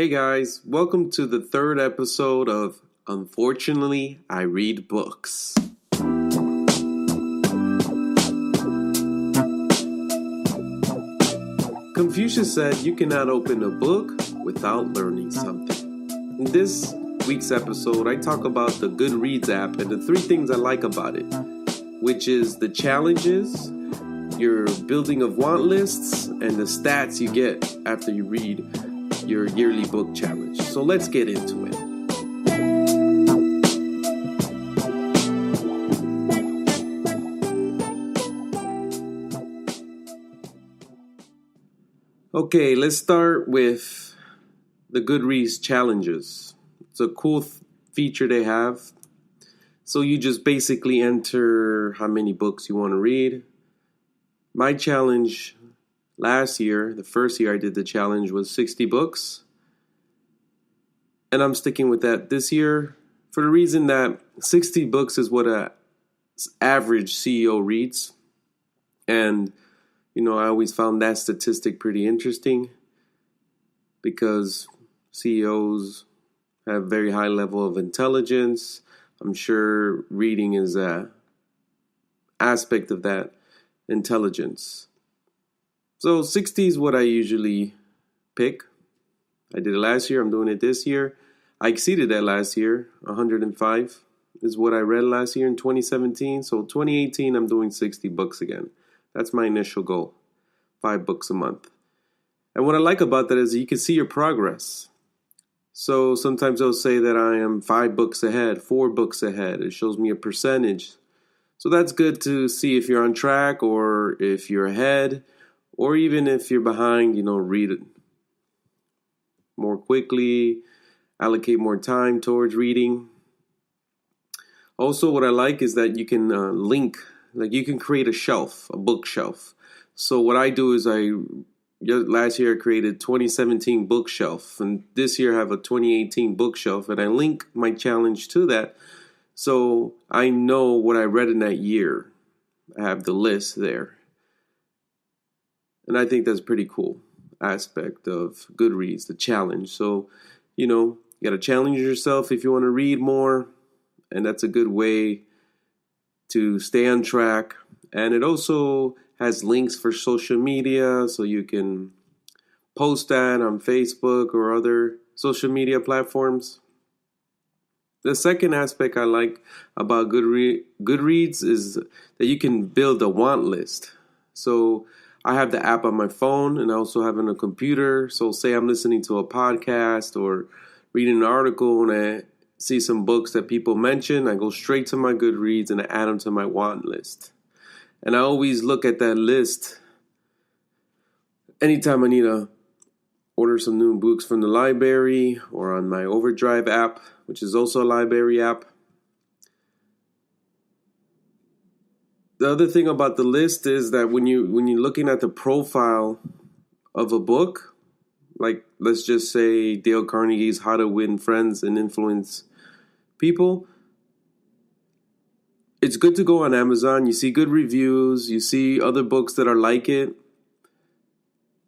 Hey guys, welcome to the third episode of Unfortunately, I Read Books. Confucius said you cannot open a book without learning something. In this week's episode, I talk about the Goodreads app and the three things I like about it, which is the challenges, your building of want lists, and the stats you get after you read your yearly book challenge. So let's get into it. Okay, let's start with the Goodreads challenges. It's a cool feature they have. So you just basically enter how many books you want to read. My challenge last year, the first year I did the challenge, was 60 books. And I'm sticking with that this year for the reason that 60 books is what an average CEO reads. And, I always found that statistic pretty interesting because CEOs have very high level of intelligence. I'm sure reading is an aspect of that intelligence. So 60 is what I usually pick. I did it last year. I'm doing it this year. I exceeded that last year. 105 is what I read last year in 2017. So 2018, I'm doing 60 books again. That's my initial goal. 5 books a month. And what I like about that is you can see your progress. So sometimes they'll say that I am 5 books ahead, 4 books ahead. It shows me a percentage. So that's good to see if you're on track or if you're ahead. Or even if you're behind, read it more quickly, allocate more time towards reading. Also, what I like is that you can link, you can create a bookshelf. So what I do is last year I created 2017 bookshelf, and this year I have a 2018 bookshelf, and I link my challenge to that. So I know what I read in that year. I have the list there. And I think that's a pretty cool aspect of Goodreads, the challenge. So, you got to challenge yourself if you want to read more. And that's a good way to stay on track. And it also has links for social media, so you can post that on Facebook or other social media platforms. The second aspect I like about Goodreads is that you can build a want list. So I have the app on my phone and I also have it on a computer. So say I'm listening to a podcast or reading an article and I see some books that people mention, I go straight to my Goodreads and I add them to my want list. And I always look at that list anytime I need to order some new books from the library or on my Overdrive app, which is also a library app. The other thing about the list is that when you're looking at the profile of a book, like let's just say Dale Carnegie's How to Win Friends and Influence People, it's good to go on Amazon. You see good reviews. You see other books that are like it.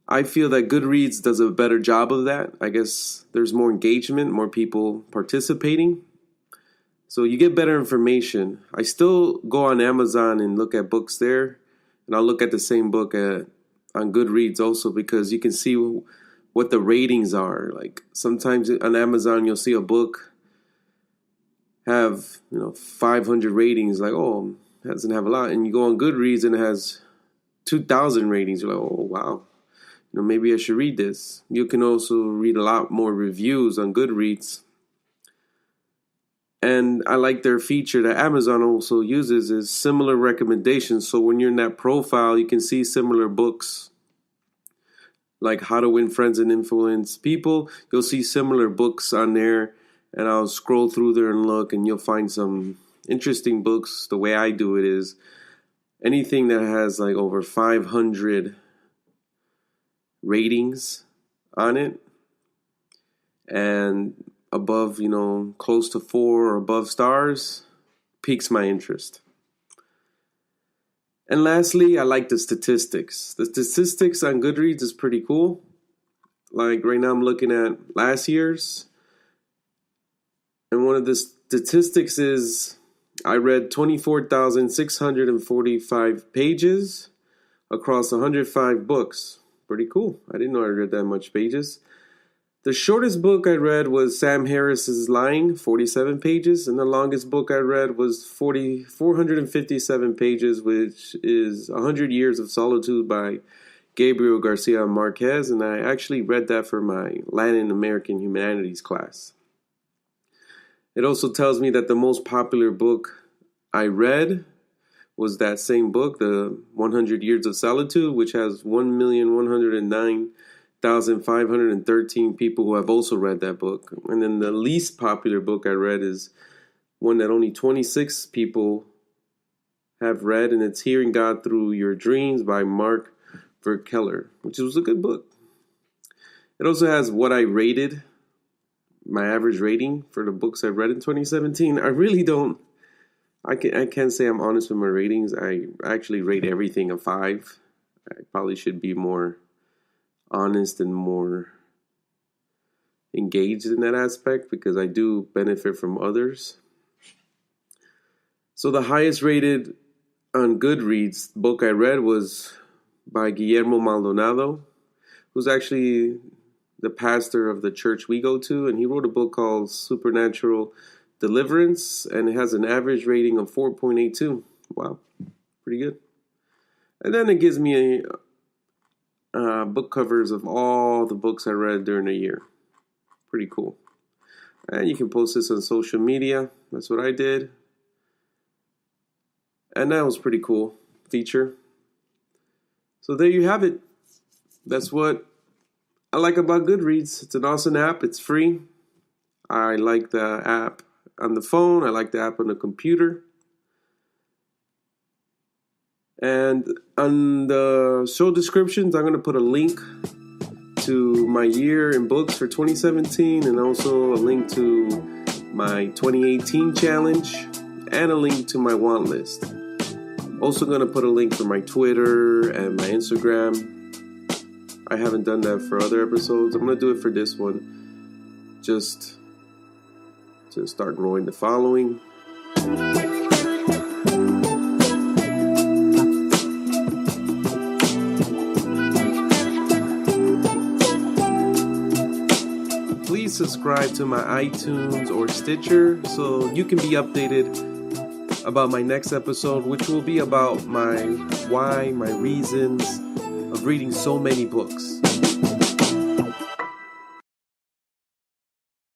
I feel that Goodreads does a better job of that. I guess there's more engagement, more people participating. So you get better information. I still go on Amazon and look at books there. And I'll look at the same book on Goodreads also because you can see what the ratings are. Like sometimes on Amazon you'll see a book have 500 ratings. Like, oh, it doesn't have a lot. And you go on Goodreads and it has 2,000 ratings. You're like, oh, wow. Maybe I should read this. You can also read a lot more reviews on Goodreads. And I like their feature that Amazon also uses is similar recommendations. So when you're in that profile, you can see similar books like How to Win Friends and Influence People. You'll see similar books on there. And I'll scroll through there and look, and you'll find some interesting books. The way I do it is anything that has like over 500 ratings on it and above, close to 4 or above stars, piques my interest. And lastly, I like the statistics. The statistics on Goodreads is pretty cool. Like right now I'm looking at last year's, and one of the statistics is I read 24,645 pages across 105 books. Pretty cool. I didn't know I read that much pages. The shortest book I read was Sam Harris's Lying, 47 pages, and the longest book I read was 457 pages, which is 100 Years of Solitude by Gabriel Garcia Marquez, and I actually read that for my Latin American Humanities class. It also tells me that the most popular book I read was that same book, the 100 Years of Solitude, which has 1,109,513 people who have also read that book. And then the least popular book I read is one that only 26 people have read, and it's Hearing God Through Your Dreams by Mark Verkeller, which was a good book. It also has what I rated, my average rating for the books I read in 2017. I really don't, I can't say I'm honest with my ratings. I actually rate everything a 5. I probably should be more honest and more engaged in that aspect because I do benefit from others. So the highest rated on Goodreads book I read was by Guillermo Maldonado, who's actually the pastor of the church we go to, and he wrote a book called Supernatural Deliverance, and it has an average rating of 4.82. Wow, pretty good. And then it gives me book covers of all the books I read during the year. Pretty cool. And you can post this on social media. That's what I did. And that was pretty cool feature. So there you have it. That's what I like about Goodreads. It's an awesome app. It's free. I like the app on the phone. I like the app on the computer. And on the show descriptions, I'm going to put a link to my year in books for 2017 and also a link to my 2018 challenge and a link to my want list. Also going to put a link for my Twitter and my Instagram. I haven't done that for other episodes. I'm going to do it for this one, just to start growing the following. Please subscribe to my iTunes or Stitcher so you can be updated about my next episode, which will be about my reasons of reading so many books.